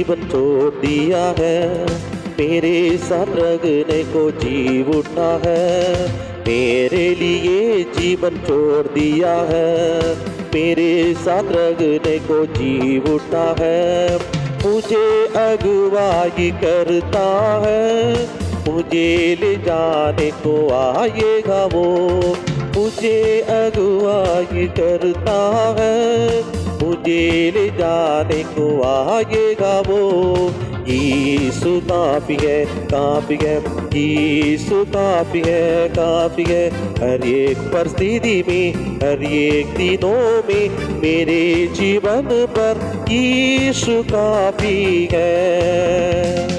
जीवन छोड़ दिया है, मेरे साथ रगने को जी उठा है। मेरे लिए जीवन छोड़ दिया है, मेरे साथ रगने को जी उठा है। मुझे अगुवाई करता है, मुझे ले जाने को आएगा वो। मुझे अगुवाई करता है, मुझे ले जाने को आएगा वो। यीशु काफी है, काफी है, यीशु काफी है, काफी है। हर एक परिस्थिति में, हर एक दिनों में मेरे जीवन पर यीशु काफी है।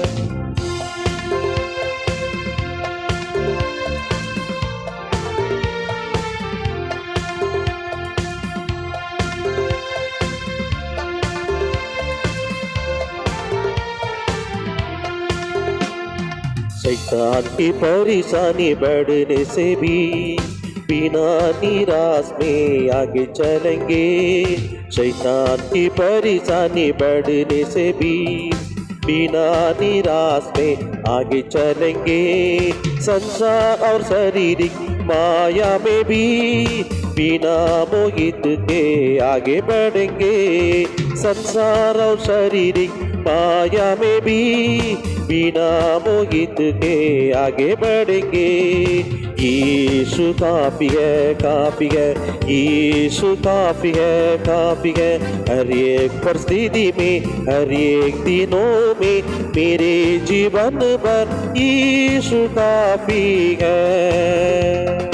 शैतान की परेशानी बढ़ने से भी बिना निराश में आगे चलेंगे। शैतान की परेशानी बढ़ने से भी बिना निराश में आगे चलेंगे। संसार और शारीरिक माया में भी बिना मोहित के आगे बढ़ेंगे। संसार और शारीरिक माया में भी बिना मोहित के आगे बढ़ेंगे। यीशु काफी है, काफी है, यीशु काफी है, काफी है। हर एक परिस्थिति में, हर एक दिनों में मेरे जीवन भर यीशु काफी है।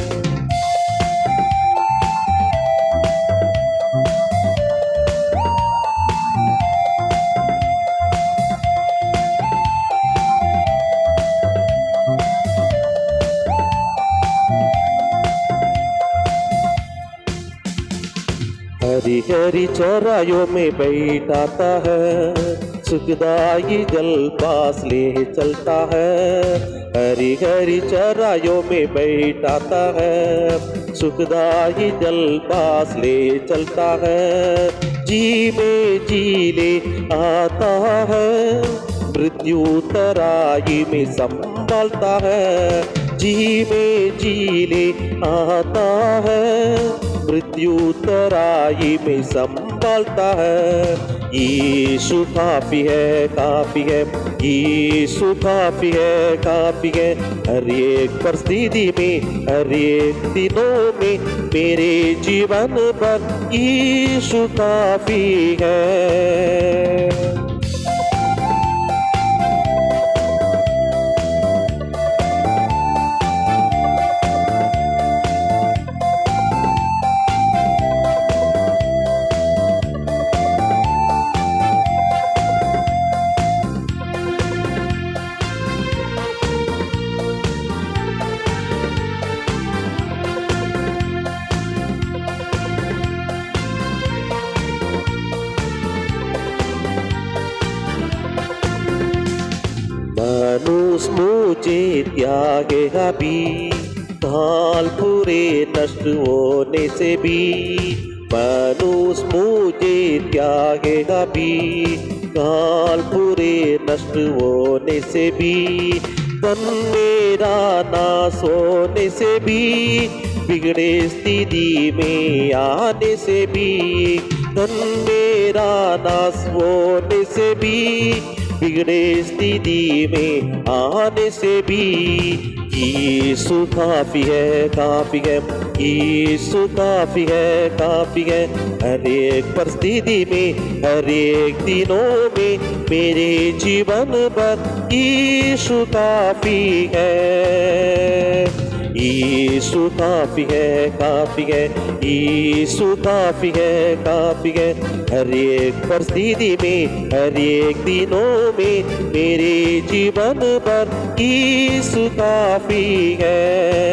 हरी हरी चराइयों में बैठाता है, सुखदाई जल पास ले चलता है। हरी हरी चराइयों में बैठाता है, सुखदाई जल पास ले चलता है। जी में जी ले आता है, मृत्यु तराई में संभालता है। जी में जी ले आता है, मृत्यु तराई में संभालता है। यीशु काफी है, काफी है, यीशु काफी है, काफी है। हर एक परिस्थिति में, हर एक दिनों में मेरे जीवन पर यीशु काफी है। मनुष्य मुझे त्यागेगा भी, काल पूरे नष्ट होने से भी। मनुष्य मुझे त्यागेगा भी, काल पूरे नष्ट होने से भी। तन मेरा नाश होने से भी, बिगड़े स्थिति में आने से भी। तन मेरा नाश होने से भी, बिगड़े स्थिति में आने से भी। यीशु काफी है, काफी है, यीशु काफी है, काफी है। हर एक परिस्थिति में, हर एक दिनों में मेरे जीवन पर यीशु काफी है। यीशु काफी है, काफी है, यीशु काफी है, काफी है। हर एक परिस्थिति में, हर एक दिनों में मेरे जीवन पर यीशु काफी है।